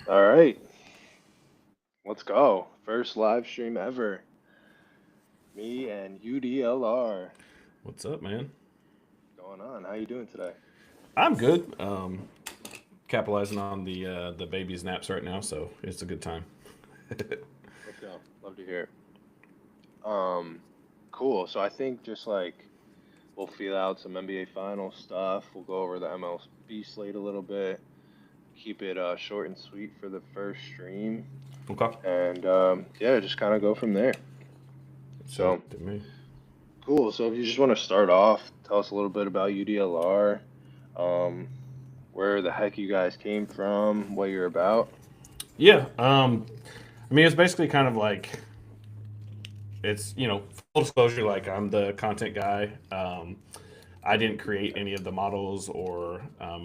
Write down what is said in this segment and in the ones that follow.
All right, let's go. First live stream ever. Me and UDLR. What's up, man? Going on? How you doing today? I'm good. Capitalizing on the baby's naps right now, so it's a good time. Let's go. Love to hear it. Cool. So I think just like we'll feel out some NBA final stuff. We'll go over the MLB slate a little bit. Keep it short and sweet for the first stream, Okay. and yeah, just kind of go from there. Sounds So good to me. cool. So if you just want to start off, tell us a little bit about UDLR. Um, where the heck you guys came from, what you're about. Yeah. I mean, it's basically kind of like it's full disclosure. Like I'm the content guy. I didn't create any of the models or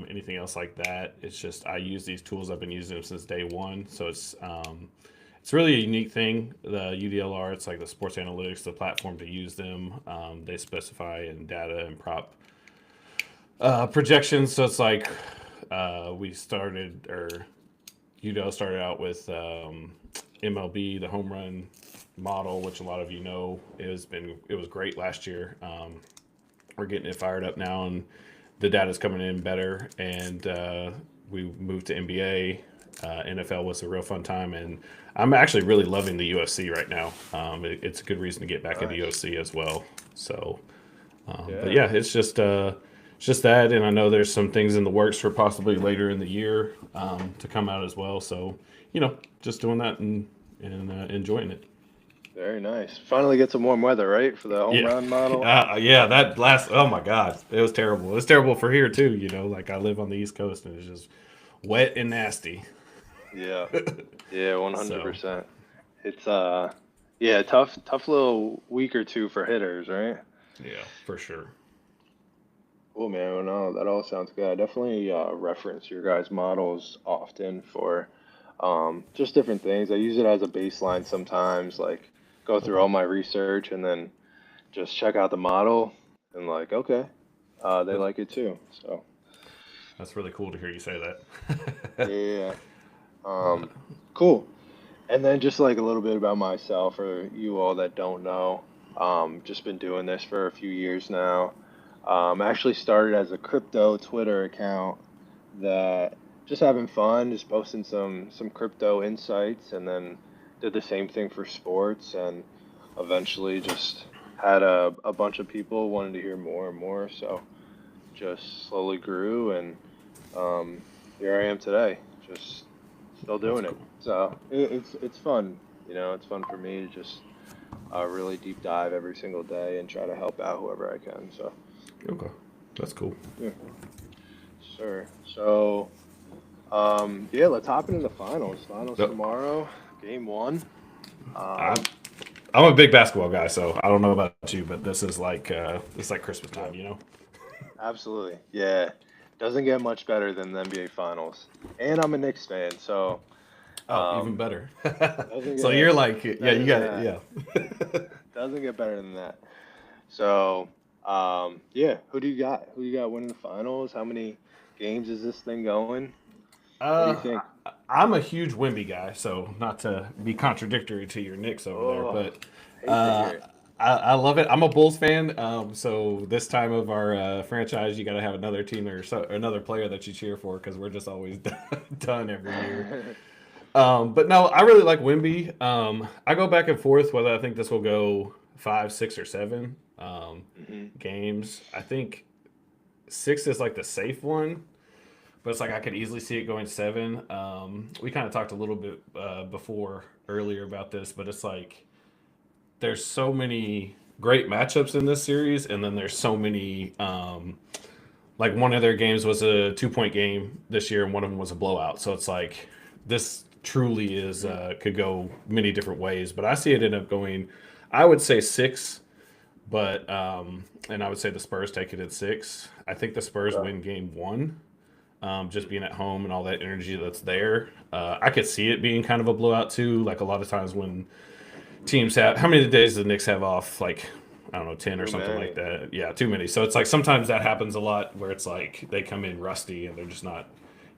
anything else like that. It's just I use these tools. I've been using them since day one. So it's really a unique thing. The UDLR, it's like the sports analytics, the platform to use them. They specify in data and prop projections. So it's like we started, or UDL started out with MLB, the home run model, which a lot of know it was great last year. We're getting it fired up now, and the data's coming in better. And we moved to NBA. NFL was a real fun time, and I'm actually really loving the UFC right now. It's a good reason to get back into Nice. UFC as well. So, but Yeah. yeah, it's just that, and I know there's some things in the works for possibly later in the year to come out as well. So, just doing that and enjoying it. Very nice. Finally get some warm weather, right? For the home Yeah, run model. yeah. That last, oh my God, it was terrible. It was terrible for here too. Like I live on the East Coast and it's just wet and nasty. Yeah. Yeah, So 100%. It's yeah, tough little week or two for hitters, right? yeah, for sure. Cool, man. Well, no, that all sounds good. I definitely reference your guys' models often for just different things. I use it as a baseline sometimes, like go through Okay, all my research and then just check out the model and like, okay, they that's like it too. So that's really cool to hear you say yeah, that. yeah, yeah. Cool. And then just like a little bit about myself for you all that don't know. Just been doing this for a few years now. Actually started as a crypto Twitter account that just having fun, just posting some crypto insights, and then did the same thing for sports, and eventually just had a bunch of people wanting to hear more and more. So just slowly grew, and here I am today, just still That's doing it. cool. So it's fun. It's fun for me to just really deep dive every single day and try to help out whoever I can. So Okay, that's cool. yeah, sure. So yeah, let's hop into the finals. Finals Yep. tomorrow, game one. I, Um, I'm a big basketball guy, so I don't know about you, but this is like Christmas yeah, time. absolutely. Yeah, doesn't get much better than the NBA finals. And I'm a Knicks fan, so Oh, even um, better. doesn't So you're get like, yeah, better you than got it. that. Yeah. Doesn't get better than that. So, yeah, who do you got? Who you got winning the finals? How many games is this thing going? What do you think? I'm a huge Wimby guy, so not to be contradictory to your Knicks over there, Oh, but hate to hear uh, it. I love it. I'm a Bulls fan, so this time of our franchise, you got to have another team or another player that you cheer for because we're just always done every year. But no, I really like Wimby. I go back and forth whether I think this will go 5, 6, or 7 Hmm. games. I think 6 is like the safe one, but it's like I could easily see it going 7. We kind of talked a little bit before earlier about this, but it's like there's so many great matchups in this series, and then there's so many. Like one of their games was a 2 point game this year, and one of them was a blowout. So it's like this truly is Hmm. could go many different ways, but I see it end up going. I would say 6, but and I would say the Spurs take it at 6. I think the Spurs Okay. win game 1, just being at home and all that energy that's there. I could see it being kind of a blowout too. Like a lot of times when teams have, how many days do the Knicks have off? Like, I don't know, 10 or Too something like many. that. Yeah, too many. So it's like sometimes that happens a lot where it's like they come in rusty and they're just not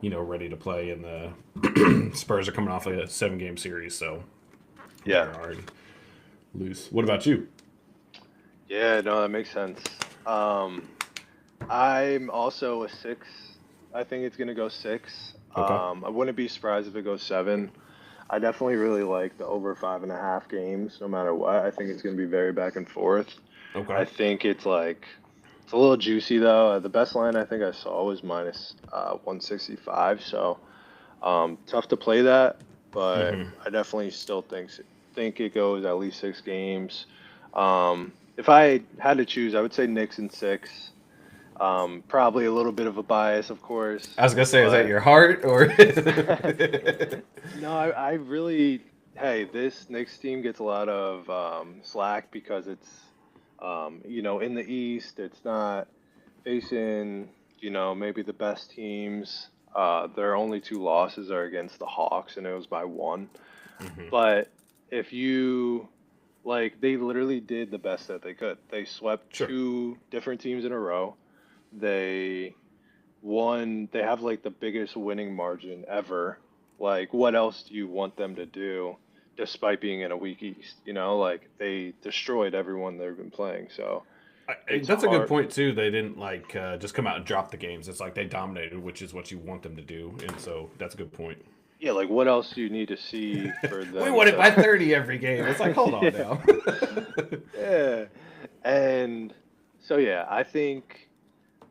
ready to play, and the Spurs are coming off a 7-game series, so Yeah. they're already loose. What about you? Yeah, no, that makes sense. Um, I'm also a six. I think it's gonna go six. Okay. I wouldn't be surprised if it goes seven. I definitely really like the over 5.5 games, no matter what. I think it's gonna be very back and forth. Okay. I think it's a little juicy though. The best line I think I saw was minus 165. So tough to play that, but Mm-hmm. I definitely still think it goes at least 6 games. If I had to choose, I would say Knicks in six. Probably a little bit of a bias, of course, I was gonna say, is that but your heart or? no, I really, hey, this Knicks team gets a lot of slack because it's, in the East, it's not facing, maybe the best teams. Their only two losses are against the Hawks, and it was by one. Hmm. But if you, like, they literally did the best that they could. They swept Sure. two different teams in a row. They they have like the biggest winning margin ever. Like, what else do you want them to do despite being in a weak East? Like they destroyed everyone they've been playing. So it's That's a good hard. point too. They didn't like just come out and drop the games. It's like they dominated, which is what you want them to do, and so that's a good point. Yeah, like what else do you need to see for We them won it by to 30 every game. It's like, hold on Yeah. now. Yeah. And so yeah, I think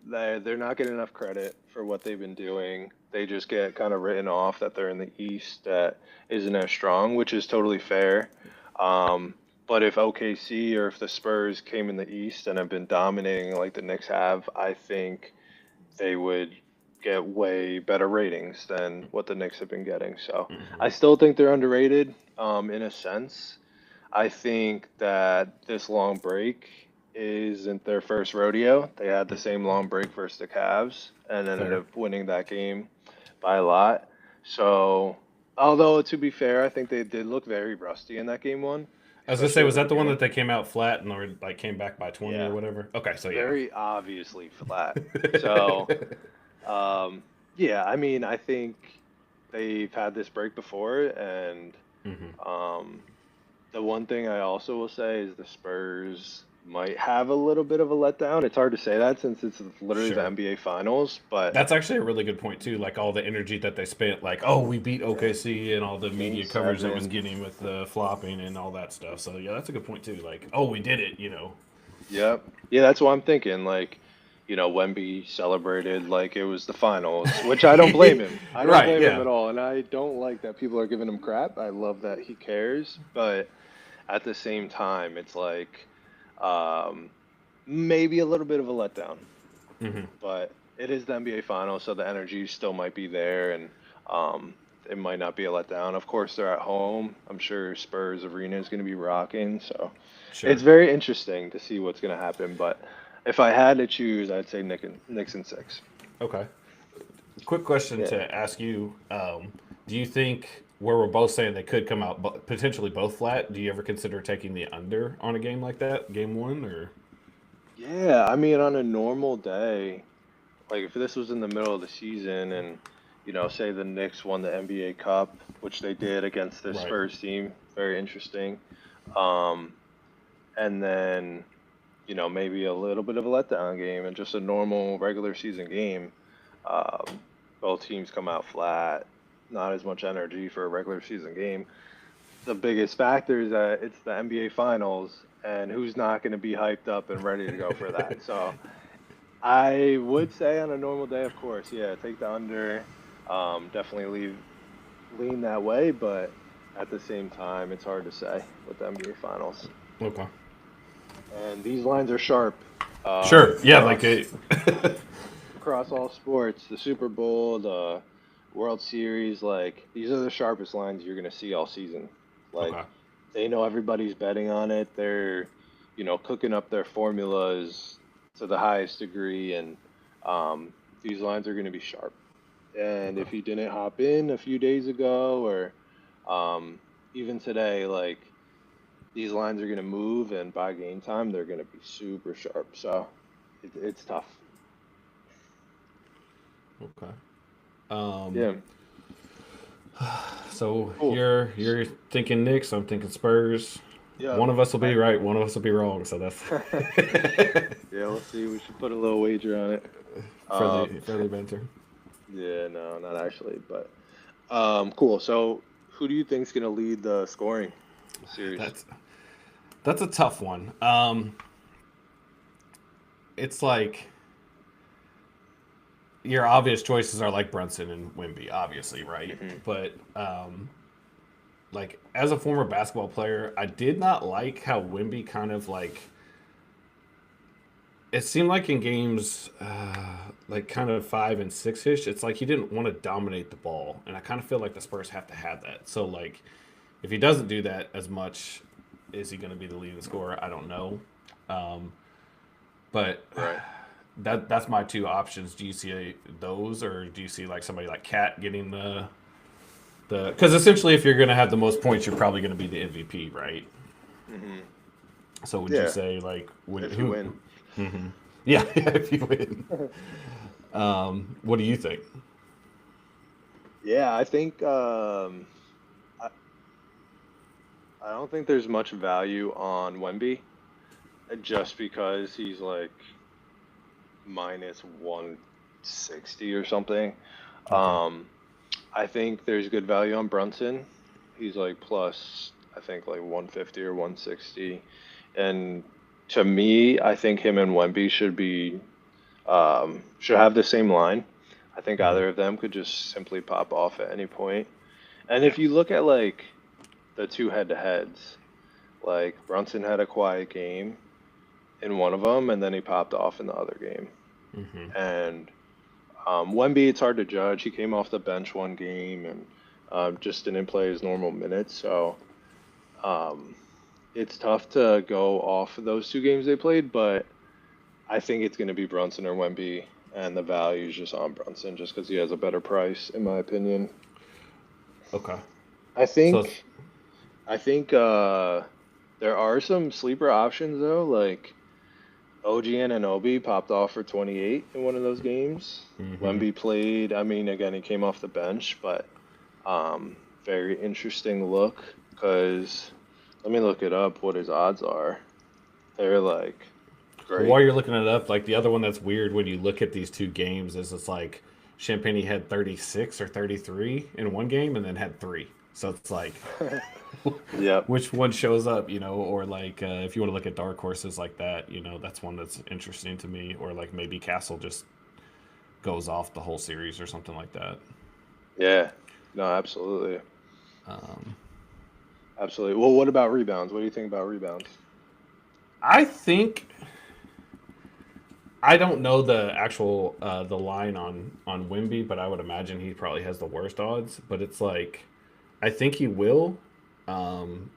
they're not getting enough credit for what they've been doing. They just get kind of written off that they're in the East that isn't as strong, which is totally fair. Um, but if OKC or if the Spurs came in the East and have been dominating like the Knicks have, I think they would get way better ratings than what the Knicks have been getting. So Hmm. I still think they're underrated, in a sense. I think that this long break isn't their first rodeo. They had the same long break versus the Cavs and ended Fair. up winning that game by a lot. So, although to be fair, I think they did look very rusty in that game one, I was gonna say, especially at was the that the one beginning. that they came out flat and or like came back by 20 or Yeah, whatever? Okay, so yeah. very obviously flat. So, yeah, I mean, I think they've had this break before, and Hmm. um, the one thing I also will say is the Spurs might have a little bit of a letdown. It's hard to say that since it's literally the Sure. NBA Finals, but That's actually a really good point too. Like all the energy that they spent, like, oh, we beat yeah, OKC, and all the Game media coverage that was 7. getting with the flopping and all that stuff. So yeah, that's a good point too. Like, oh, we did it. Yep. Yeah, that's what I'm thinking. Like, Wemby celebrated like it was the finals, which I don't blame him. I don't Right? blame him Yeah. at all, and I don't like that people are giving him crap. I love that he cares, but at the same time, it's like um, maybe a little bit of a letdown. Hmm. But it is the NBA Finals, so the energy still might be there, and um, it might not be a letdown. Of course, they're at home. I'm sure Spurs Arena is going to be rocking, so Sure. it's very interesting to see what's going to happen. But if I had to choose, I'd say Knicks in six. Okay. Quick question Yeah. to ask you: do you think where we're both saying they could come out potentially both flat? Do you ever consider taking the under on a game like that, game one, or? Yeah, I mean, on a normal day, like if this was in the middle of the season and, say the Knicks won the NBA Cup, which they did against this Right. Spurs team, very interesting. Um, and then maybe a little bit of a letdown game and just a normal regular season game. Um, Both teams come out flat, not as much energy for a regular season game. The biggest factor is that it's the NBA Finals, and who's not going to be hyped up and ready to go for that? So I would say on a normal day, of course, yeah, take the under. Definitely lean that way, but at the same time, it's hard to say with the NBA Finals. Okay. And these lines are sharp Sure. Yeah. Like across across all sports. The Super Bowl, the World Series, like these are the sharpest lines you're gonna see all season. Like Okay. they know everybody's betting on it. They're, cooking up their formulas to the highest degree, and these lines are gonna be sharp. And Okay. if you didn't hop in a few days ago or even today, like these lines are going to move, and by game time, they're going to be super sharp. So it's tough. Okay. Um, Yeah. so Cool. you're thinking Knicks, I'm thinking Spurs. Yep. One of us will be I, right, one of us will be wrong. So that's yeah, we'll see. We should put a little wager on it. Um, friendly banter. yeah, no, not actually, but cool. So, who do you think's gonna lead the scoring series? That's that's a tough one. It's like your obvious choices are like Brunson and Wimby, obviously, right? Hmm. But like as a former basketball player, I did not like how Wimby kind of like it seemed like in games like kind of 5 and 6 ish, it's like he didn't want to dominate the ball, and I kind of feel like the Spurs have to have that. So like if he doesn't do that as much, is he going to be the leading scorer? I don't know. Um, but Right. that's my two options. Do you see those, or do you see like somebody like Cat getting the? Because essentially, if you're going to have the most points, you're probably going to be the MVP, right? Hmm. So would you Yeah, say like would if you who? win. Mm-hmm. Yeah, yeah, if you win. What do you think? Yeah, I think I, I don't think there's much value on Wemby just because he's like minus 160 or something. Okay. Um, I think there's good value on Brunson. He's like plus, I think like 150 or 160. And to me, I think him and Wemby should have the same line. I think Mm-hmm. either of them could just simply pop off at any point. And if you look at like the two head-to-heads, like Brunson had a quiet game in one of them, and then he popped off in the other game. Mm-hmm. And Wemby, it's hard to judge. He came off the bench one game and just didn't play his normal minutes, so um, it's tough to go off of those two games they played. But I think it's going to be Brunson or Wemby, and the value is just on Brunson, just because he has a better price, in my opinion. Okay. I So it's, think I think there are some sleeper options though, like OG Anunoby popped off for 28 in one of those games. mm-hmm. Wemby played. I mean, again, he came off the bench, but very interesting look because let me look it up. What his odds are? They're like While great. you're looking it up, like the other one that's weird when you look at these two games is it's like Champagne had 36 or 33 in one game and then had three. So it's like Yep. which one shows up, or like if you want to look at dark horses like that, that's one that's interesting to me. Or like maybe Castle just goes off the whole series or something like that. Yeah. No, absolutely. Um, Absolutely. Well, what about rebounds? What do you think about rebounds? I think I don't know the actual the line on Wimby, but I would imagine he probably has the worst odds. But it's like I think he will. Um,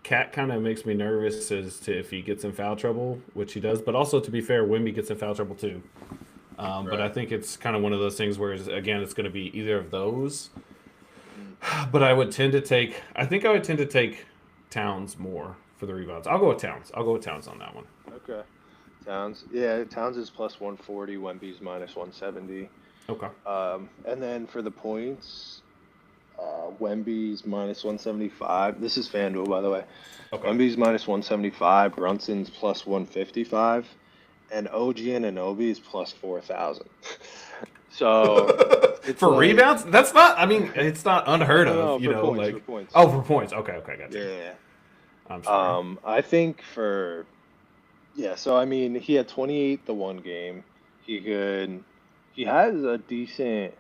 Cat kind of makes me nervous as to if he gets in foul trouble, which he does. But also, to be fair, Wimby gets in foul trouble too. But I Right. think it's kind of one of those things where, again, it's going to be either of those. Mm. But I would tend to take. I think I would tend to take Towns more for the rebounds. I'll go with Towns. I'll go with Towns on that one. Okay. Towns. Yeah, Towns is plus 140. Wemby's minus 170. Okay. And then for the points, Wemby's minus 175. This is FanDuel, by the way. Okay. Wemby's minus 175. Brunson's plus 155. And OG Anunoby is plus 4,000. So it's For like, rebounds, that's not. I mean, it's not no, unheard no, of. no, for points, for Like points. oh, for points. Okay, okay, got you. Yeah. I'm sorry. I think for, yeah, so I mean, he had 28 the one game. He could, he has a decent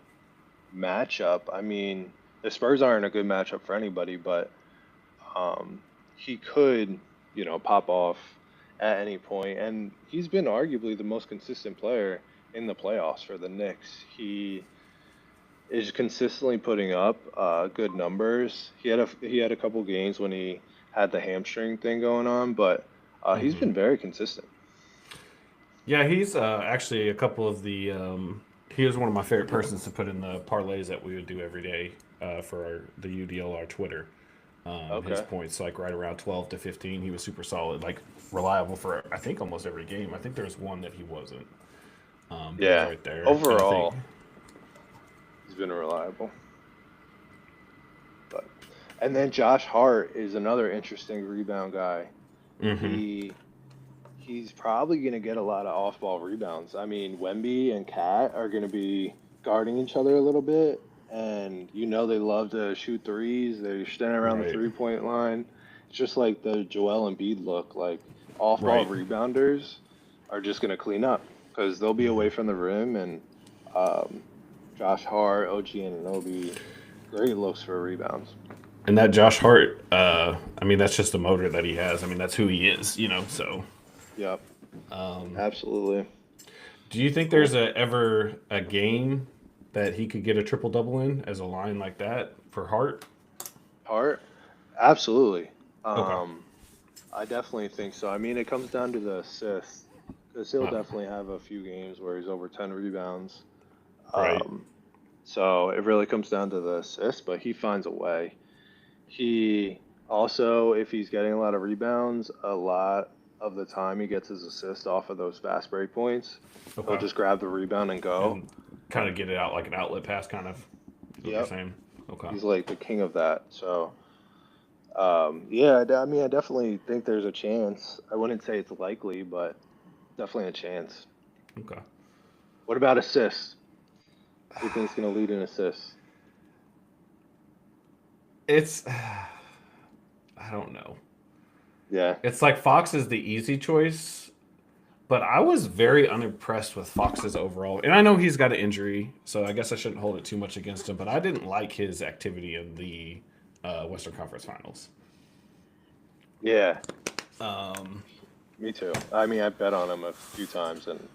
matchup. I mean, the Spurs aren't a good matchup for anybody, but um, he could, pop off at any point. And he's been arguably the most consistent player in the playoffs for the Knicks. He is consistently putting up good numbers. He had a couple games when he had the hamstring thing going on, but he's Hmm. been very consistent. Yeah, he's actually a couple of the. He was one of my favorite persons to put in the parlays that we would do every day for the UDLR Twitter. His Okay. points like right around 12 to 15. He was super solid, like reliable for I think almost every game. I think there was one that he wasn't, but he was Yeah. right there. And I think Overall, he's He's been reliable. But and then Josh Hart is another interesting rebound guy. Mm-hmm. He he's probably going to get a lot of off-ball rebounds. I mean, Wemby and Cat are going to be guarding each other a little bit, and they love to shoot threes. They're standing around the Right. three-point line. It's just like the Joel Embiid look. Like off-ball Right. rebounders are just going to clean up because they'll be away from the rim, and um, Josh Hart, OG Anunoby, great looks for rebounds. And that Josh Hart, I mean, that's just the motor that he has. I mean, that's who he is, So, Yep, um, absolutely. do you think there's ever a game that he could get a triple double in as a line like that for Hart? Hart, absolutely. Okay. Um, I definitely think so. I mean, it comes down to the assists because he'll Uh, definitely have a few games where he's over 10 rebounds. right. Um, so it really comes down to the assists, but he finds a way. He also, if he's getting a lot of rebounds, a lot of the time he gets his assist off of those fast break points. He'll Okay. just grab the rebound and go. And kind of get it out like an outlet pass, kind of. Is what you're Yep, saying? Okay. he's like the king of that. So, yeah, I mean, I definitely think there's a chance. I wouldn't say it's likely, but definitely a chance. Okay. What about assists? Who do you think's going to lead in assists? It's, I don't know. Yeah, It's like Fox is the easy choice, but I was very unimpressed with Fox's overall. And I know he's got an injury, so I guess I shouldn't hold it too much against him, but I didn't like his activity in the Western Conference Finals. yeah, Um, me too. I mean, I bet on him a few times and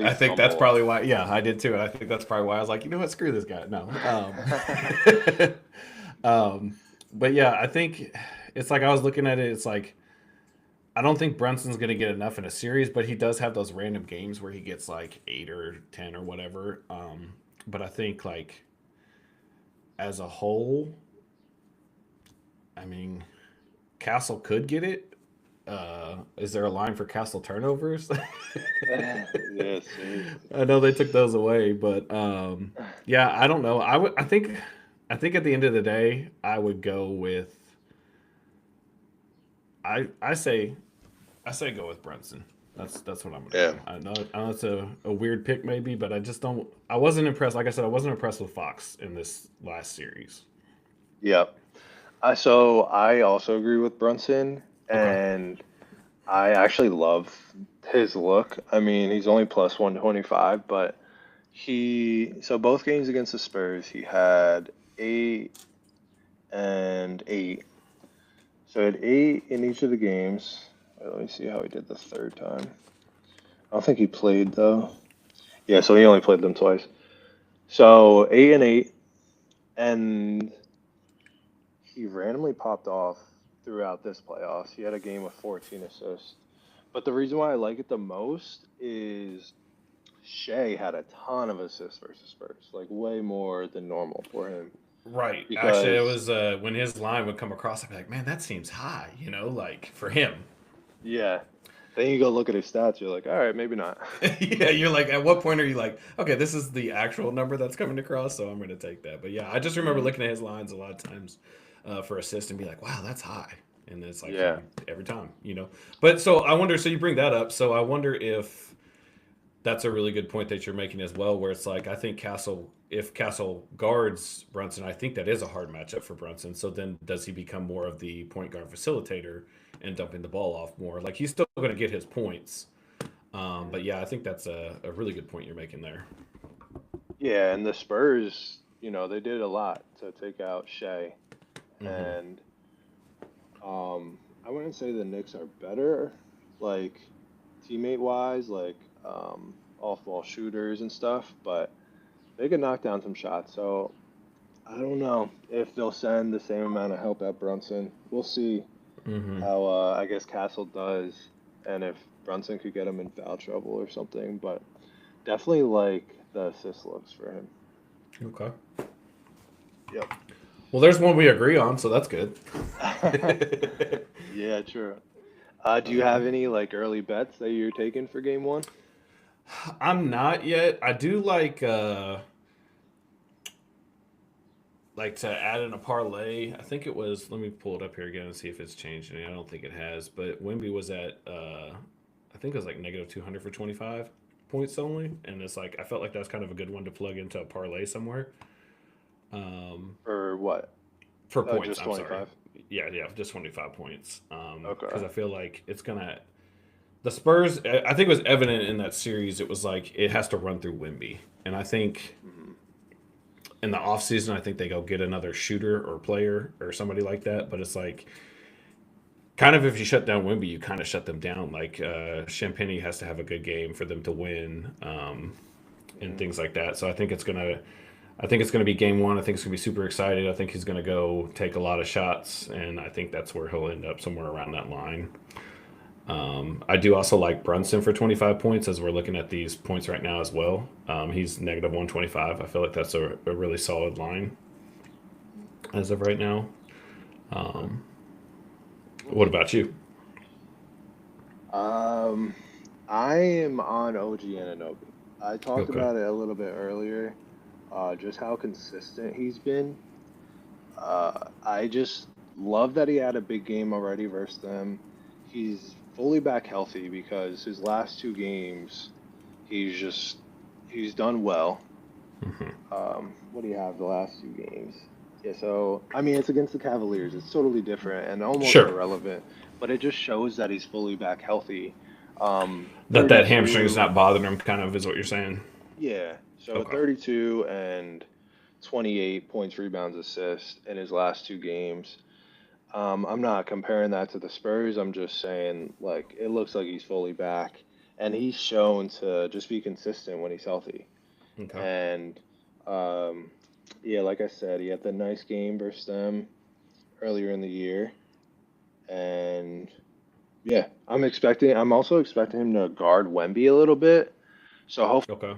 I complete think that's fumble. probably why. Yeah, I did too. And I think that's probably why I was like, you know what, screw this guy. No. Um, but yeah, I think it's like I was looking at it. It's like I don't think Brunson's going to get enough in a series, but he does have those random games where he gets like 8 or 10 or whatever. But I think like as a whole, I mean, Castle could get it. Is there a line for Castle turnovers? Yeah, seriously. I know they took those away, but yeah, I don't know. I think at the end of the day, I would go with I I say I say go with Brunson. That's what I'm gonna Yeah, go. I know it's a weird pick maybe, but I just don't. I wasn't impressed. Like I said, I wasn't impressed with Fox in this last series. yep. So I also agree with Brunson, Okay. and I actually love his look. I mean, he's only plus 125, but so both games against the Spurs, he had 8 and 8. So he had 8 in each of the games. Let me see how he did the third time. I don't think he played though. Yeah, so he only played them twice. So 8 and 8, and he randomly popped off throughout this playoffs. He had a game with 14 assists. But the reason why I like it the most is Shea had a ton of assists versus Spurs, like way more than normal for him. Right. Actually, it Because was when his line would come across, I'd be like, man, that seems high. Like for him. yeah, then you go look at his stats, you're like, all right, maybe not. Yeah, you're like, at what point are you like, okay, this is the actual number that's coming across, so I'm going to take that. But yeah, I just remember Hmm. looking at his lines a lot of times for assist and be like, wow, that's high. And it's like Yeah. every time. But so I wonder, so you bring that up. So I wonder if that's a really good point that you're making as well, where it's like, I think if Castle guards Brunson, I think that is a hard matchup for Brunson. So then does he become more of the point guard facilitator and dumping the ball off more? Like he's still going to get his points but Hmm. yeah, I think that's a really good point you're making there. Yeah, and the Spurs, they did a lot to take out Shea. Mm-hmm. And I wouldn't say the Knicks are better, like teammate wise, like off ball shooters and stuff, but they could knock down some shots. So I don't know if they'll send the same amount of help at Brunson. We'll see Mm-hmm. how I guess Castle does, and if Brunson could get him in foul trouble or something. But definitely like the assist looks for him. Okay. Yep. Well, there's one we agree on, so that's good. Yeah, true. Do you uh, have any like early bets that you're taking for game one? I'm not yet. I do like. like to add in a parlay. I think it was. Let me pull it up here again and see if it's changed any. I don't think it has. But Wimby was at. I think it was like negative 200 for 25 points only, and it's like I felt like that's kind of a good one to plug into a parlay somewhere. Um, Or what? for points, Just I'm sorry. 25. Yeah, just 25 points. Okay. Because I feel like it's gonna the Spurs. I think it was evident in that series. It was like it has to run through Wimby, and I think Hmm. in the offseason, I think they go get another shooter or player or somebody like that. But it's like kind of if you shut down Wimby, you kind of shut them down. Like Champagny has to have a good game for them to win, and Hmm. things like that. So I think it's gonna be game one. I think it's gonna be super excited. I think he's gonna go take a lot of shots, and I think that's where he'll end up somewhere around that line. I do also like Brunson for 25 points as we're looking at these points right now as well. He's negative 125. I feel like that's a really solid line as of right now. Okay. Um, what Okay. about you? Um, I am on OG Anunoby. I talked Okay. about it a little bit earlier, just how consistent he's been. I just love that he had a big game already versus them. He's fully back healthy because his last two games, he's just he's done well. Hmm. What do you have the last two games? Yeah, so I mean it's against the Cavaliers. It's totally different and almost Sure. irrelevant, but it just shows that he's fully back healthy. That hamstring's 32, not bothering him, kind of, is what you're saying. yeah. So Okay. 32 and 28 points, rebounds, assists in his last two games. I'm not comparing that to the Spurs. I'm just saying, like, it looks like he's fully back, and he's shown to just be consistent when he's healthy. Okay. And um, yeah, like I said, he had the nice game versus them earlier in the year, and yeah, I'm also expecting him to guard Wemby a little bit. So hopefully, Okay.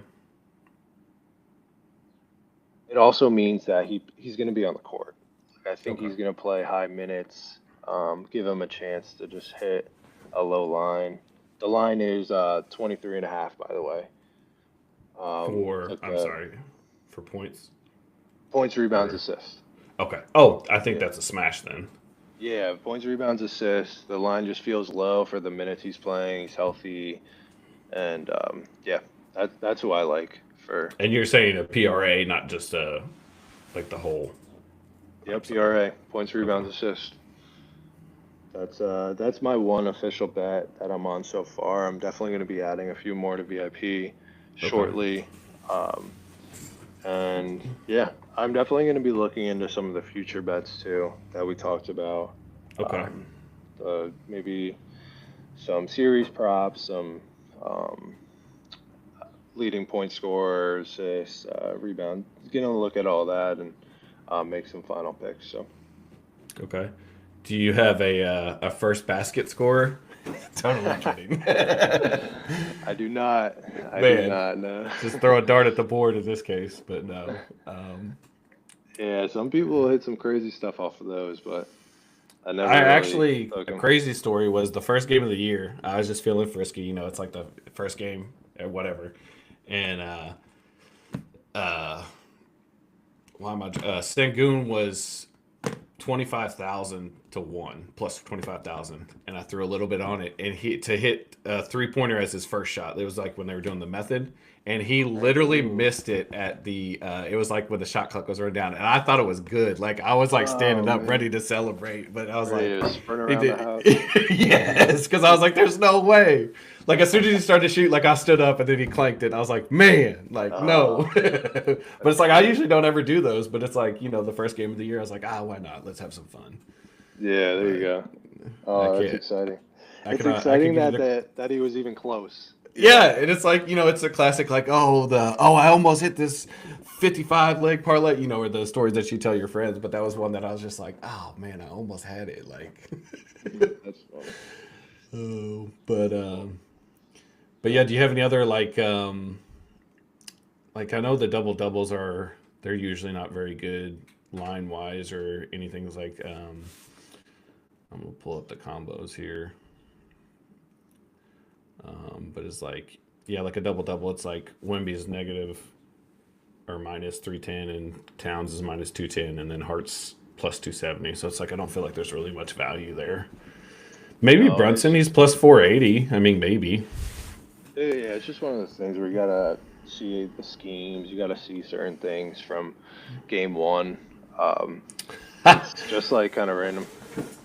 it also means that he's going to be on the court. Like, I think Okay. he's going to play high minutes, give him a chance to just hit a low line. The line is 23 and a half, by the way. For Took I'm the sorry, for points points, rebounds, or assists. okay. Oh, I think Yeah. that's a smash then. Yeah, points, rebounds, assists. The line just feels low for the minutes he's playing. He's healthy, and yeah, that's who I like for. And you're saying a PRA, not just like the whole. I'm Yep, sorry. PRA, points, Okay. rebounds, assists. That's my one official bet that I'm on so far. I'm definitely going to be adding a few more to VIP Okay. shortly. Um, and yeah, I'm definitely going to be looking into some of the future bets too that we talked about. Okay. Um, maybe some series props, some um, leading point scorers, assists, rebound. Gonna look at all that and make some final picks. So Okay. Do you have a first basket scorer? Totally kidding. I do not. I do Man, not know. just throw a dart at the board in this case, but no. Yeah, some people hit some crazy stuff off of those, but I I never really actually took a them. crazy story was the first game of the year. I was just feeling frisky, it's like the first game or whatever, and uh, why am I? Sengun was 25,000 to one plus 25,000, and I threw a little bit on it, and he to hit a 3 pointer as his first shot. It was like when they were doing the method, and he literally Ooh. missed it at the. It was like when the shot clock was running down, and I thought it was good. Like I was like Oh standing up ready man. to celebrate, but I was Ready like, to sprint he around the did. house. Yes, because I was like, there's no way. Like as soon as he started to shoot, like I stood up and then he clanked it. I was like, man, like no. Oh, But that's it's like I funny. usually don't ever do those, but it's like the first game of the year. I was like, why not? Let's have some fun. Yeah, there you But go. I Oh, that's can't. exciting. I It's cannot. I can exciting get that it. that he was even close. Yeah, and it's like it's a classic. Like I almost hit this 55 leg parlay. Or the stories that you tell your friends. But that was one that I was just like, oh man, I almost had it. Like, That's funny. oh, Well, but yeah. Do you have any other like I know the double doubles they're usually not very good line wise or anything like I'm gonna pull up the combos here. But it's like yeah, like a double double. It's like Wemby's negative are minus 310, and Towns is minus 210, and then Hart's plus 270. So it's like I don't feel like there's really much value there. Maybe No, Brunson, he's plus 480. I mean, maybe. yeah, it's just one of those things where you gotta see the schemes. You gotta see certain things from game one. Um, it's just like kind of random.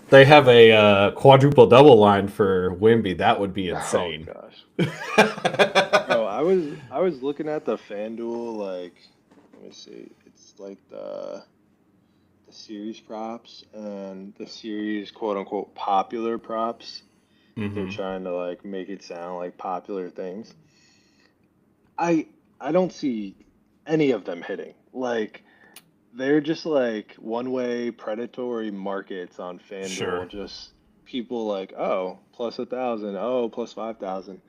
They have a quadruple double line for Wimby. That would be Oh insane. gosh, bro, I was looking at the FanDuel like, let me see, it's like the series props and the series quote unquote popular props. They're Hmm. trying to like make it sound like popular things. I I don't see any of them hitting. Like they're just like one-way predatory markets on FanDuel. Sure. Just people like, oh, plus 1,000, oh, plus 5,000.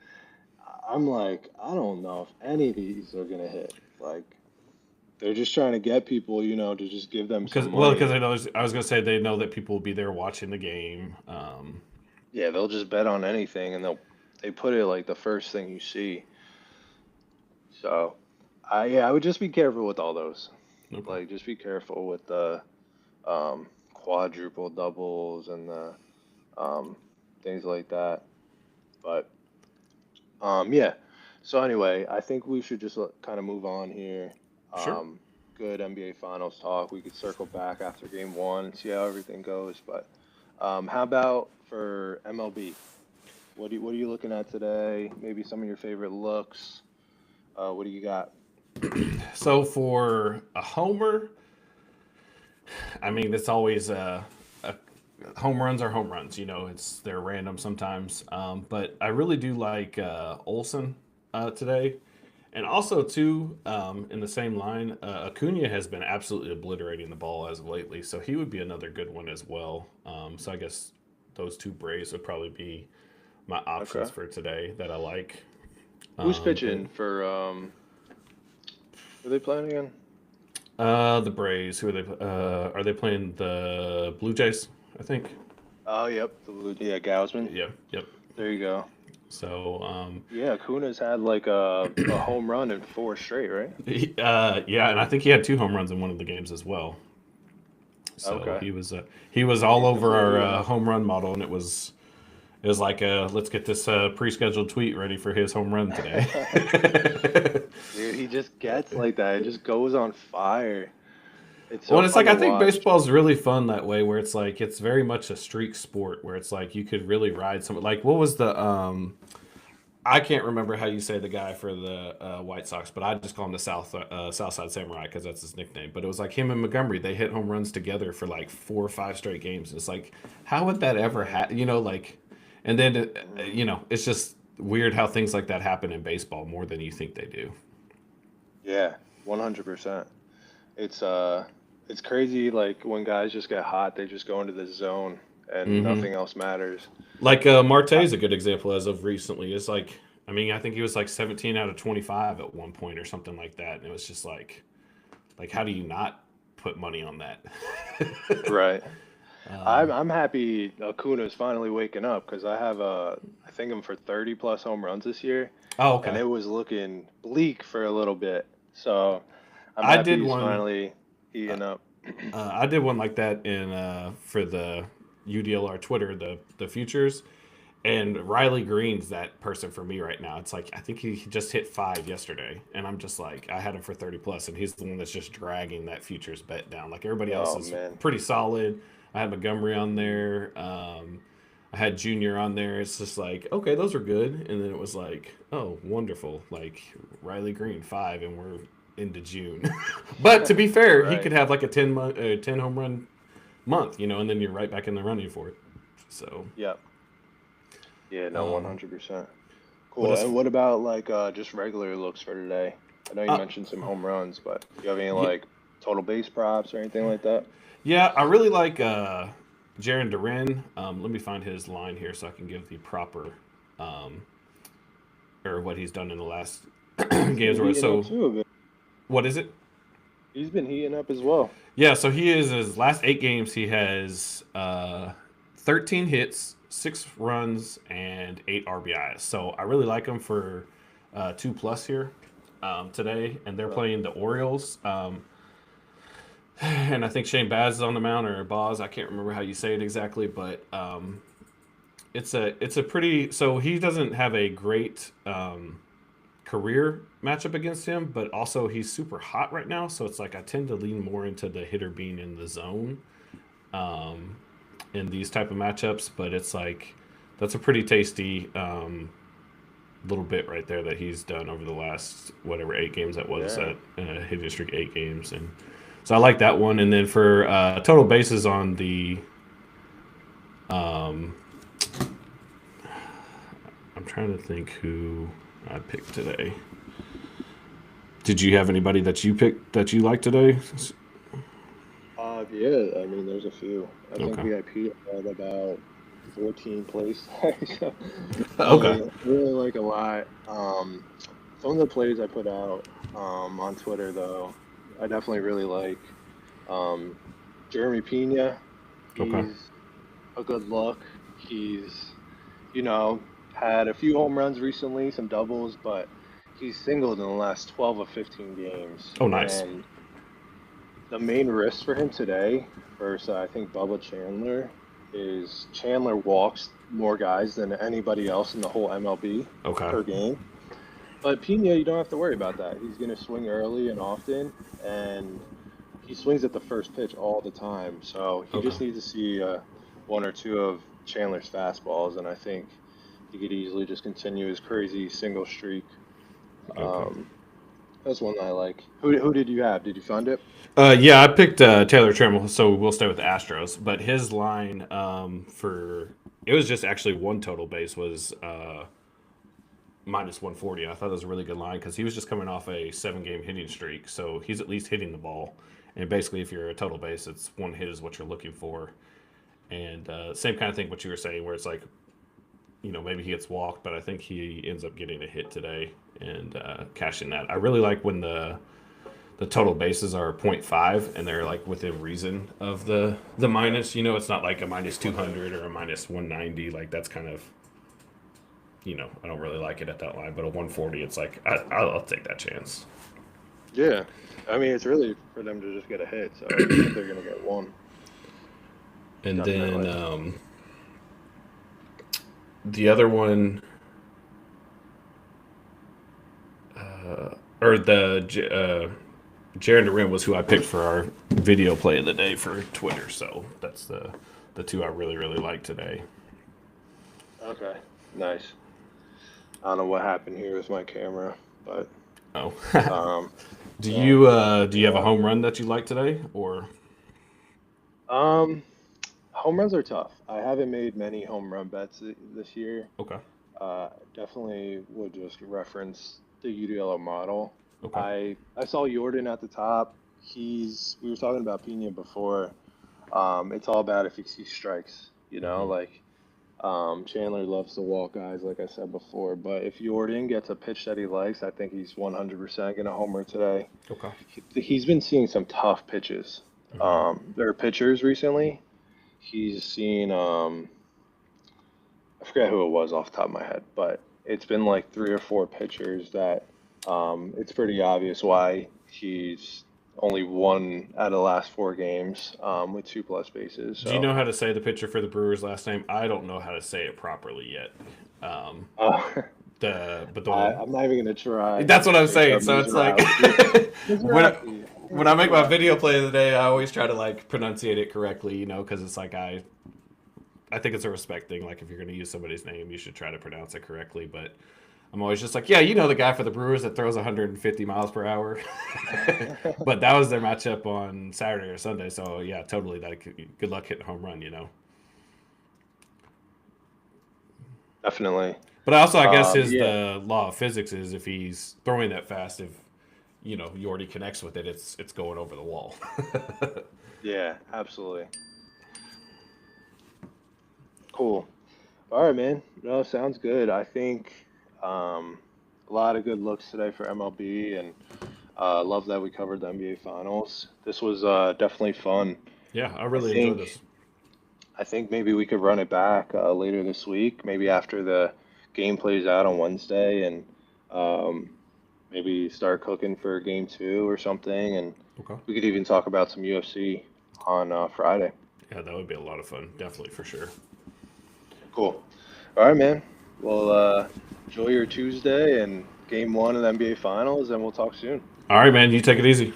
I'm like, I don't know if any of these are gonna hit. Like they're just trying to get people, to just give them some Because money. I was gonna say they know that people will be there watching the game. Yeah, they'll just bet on anything and they put it like the first thing you see. So, I would just be careful with all those. Okay. Like just be careful with the quadruple doubles and the um, things like that. But yeah. So anyway, I think we should just kind of move on here. Sure. Um, good NBA Finals talk. We could circle back after Game One and see how everything goes. But how about for MLB? What are you looking at today? Maybe some of your favorite looks. What do you got? So for a homer, I mean, it's always a home runs are home runs. They're random sometimes. But I really do like Olson today, and also too in the same line, Acuna has been absolutely obliterating the ball as of lately. So he would be another good one as well. So I guess those two Braves would probably be my options Okay. for today that I like. Who's But pitching for who are they playing again? the Braves, who are they? Are they playing the Blue Jays? I think. Oh, yep, the Blue, yeah, Gausman. Yeah. Yep. There you go. So, Yeah, Kuna's had like a home run in four straight, right? yeah, and I think he had two home runs in one of the games as well. So Okay. he was Yeah, all he's over definitely our heating up. home run model, and it was like let's get this pre-scheduled tweet ready for his home run today. Dude, he just gets like that. It just goes on fire. It's so Well, it's fun like to I think watch. baseball's really fun that way, where it's like it's very much a streak sport, where it's like you could really ride some. Like what was the I can't remember how you say the guy for the White Sox, but I just call him the Southside Samurai because that's his nickname. But it was like him and Montgomery; they hit home runs together for like 4 or 5 straight games. It's like, how would that ever Mm, happen? Like, and then mm. it's just weird how things like that happen in baseball more than you think they do. Yeah, 100%. It's it's crazy like when guys just get hot, they just go into the zone and Hmm. nothing else matters. Like Marte Uh, is a good example as of recently. It's like, I mean, I think he was like 17 out of 25 at one point or something like that, and it was just like how do you not put money on that? right. I'm um, I'm happy Acuna's finally waking up because I think I'm for 30 plus home runs this year, oh, and okay. it was looking bleak for a little bit. So I'm I happy did he's one. finally Uh, heating up. I did one like that in for the UDLR Twitter, the futures, and Riley Green's that person for me right now. It's like I think he just hit 5 yesterday, and I'm just like I had him for 30 plus, and he's the one that's just dragging that futures bet down. Like everybody else Oh is man. pretty solid. I had Montgomery on Mhm. there. I had Junior on there. It's just like okay, those are good, and then it was like oh wonderful, like Riley Green 5, and we're into June. But to be fair, he Right. could have like a 10 home run month, and then you're right back in the running for it. So, Yep. Yeah, no, um, 100%. but Cool. as And what about like just regular looks for today? I know you uh, mentioned some home runs, but do you have any yeah, like total base props or anything like that? yeah, I really like Jaron Duran. Let me find his line here so I can give the proper um, or what he's done in the last He's been games. heating up So, too a bit. what is it? He's been heating up as well. Yeah, so he is his last 8 games. He has 13 hits, 6 runs, and 8 RBIs. So I really like him for 2 plus here. today, and they're Uh, playing the Orioles. And I think Shane Baz is on the mound, or Boz. I can't remember how you say it exactly, but it's a pretty. So he doesn't have a great career matchup against him, but also he's super hot right now. So it's like I tend to lean more into the hitter being in the zone um, in these type of matchups. But it's like that's a pretty tasty little bit right there that he's done over the last whatever 8 games that was yeah. at hitting streak 8 games, and so I like that one. And then for total bases on the um, I'm trying to think who I picked today. Did you have anybody that you picked that you like today? Yeah. I mean, there's a few. I think Okay. VIP had about 14 plays. So Okay. I really like a lot. Some of the plays I put out on Twitter, though, I definitely really like. Um, Jeremy Pena, Okay. he's a good look. He's, you know, had a few home runs recently, some doubles, but he's singled in the last 12 of 15 games. Oh, nice. And the main risk for him today versus I think Bubba Chandler is Chandler walks more guys than anybody else in the whole MLB Okay. per game. But Pena, you don't have to worry about that. He's going to swing early and often, and he swings at the first pitch all the time. So he Okay. just needs to see one or two of Chandler's fastballs, and I think he could easily just continue his crazy single streak. Okay. Um, that's one that I like. Who did you have? Did you find it? Yeah, I picked Taylor Trammell, so we'll stay with the Astros. But his line for it was just actually one total base was minus 140. I thought it was a really good line because he was just coming off a 7 game hitting streak, so he's at least hitting the ball. And basically, if you're a total base, it's one hit is what you're looking for. And same kind of thing what you were saying, where it's like maybe he gets walked, but I think he ends up getting a hit today and cashing that. I really like when the total bases are point 0.5 and they're like within reason of the minus. It's not like a minus 200 or a minus 190. Like that's kind of I don't really like it at that line. But a 140, it's like I'll take that chance. Yeah. I mean, it's really for them to just get a hit, so even if they're going to get one, And then definitely. the other one, or the Jaron Duran was who I picked for our video play of the day for Twitter. So that's the two I really really like today. Okay. Nice. I don't know what happened here with my camera, but Oh, um, do well, you have a yeah. home run that you like today, or Um, Home runs are tough. I haven't made many home run bets this year. okay, Definitely would just reference the UDLO model. okay, I saw Jordan at the top. We were talking about Pena before. It's all about if he sees strikes, hmm, like Chandler loves to walk guys, like I said before. But if Jordan gets a pitch that he likes, I think he's 100% going to homer today. okay, He's been seeing some tough pitches. hmm, There are pitchers recently. He's seen I forget who it was off the top of my head, but it's been like three or four pitchers that it's pretty obvious why he's only one out of the last 4 games with two plus bases. Do you So know how to say the pitcher for the Brewers' last name? I don't know how to say it properly yet. Um, uh, the but the I'm not even gonna try. That's what I'm saying. Jacob So it's like Mizrahi. when Mizrahi. I think when I make my Mizrahi. video play of the day, I always try to like pronunciate it correctly, because it's like I think it's a respect thing. Like if you're going to use somebody's name, you should try to pronounce it correctly. But I'm always just like, yeah, the guy for the Brewers that throws 150 miles per hour. But that was their matchup on Saturday or Sunday. So yeah, totally. Good luck hitting a home run. Definitely. But also, I guess Yeah. the law of physics is if he's throwing that fast, if Yordi connects with it, it's going over the wall. Yeah. Absolutely. Cool. All right, man. No, sounds good. I think a lot of good looks today for MLB, and love that we covered the NBA Finals. This was definitely fun. Yeah, I I really enjoyed think this. I think maybe we could run it back later this week, maybe after the game plays out on Wednesday, and um, maybe start cooking for game 2 or something, and Okay. we could even talk about some UFC on Friday. Yeah, that would be a lot of fun. Definitely for sure. Cool. All right, man. Well, enjoy your Tuesday and game 1 of the NBA Finals, and we'll talk soon. All right, man. You take it easy.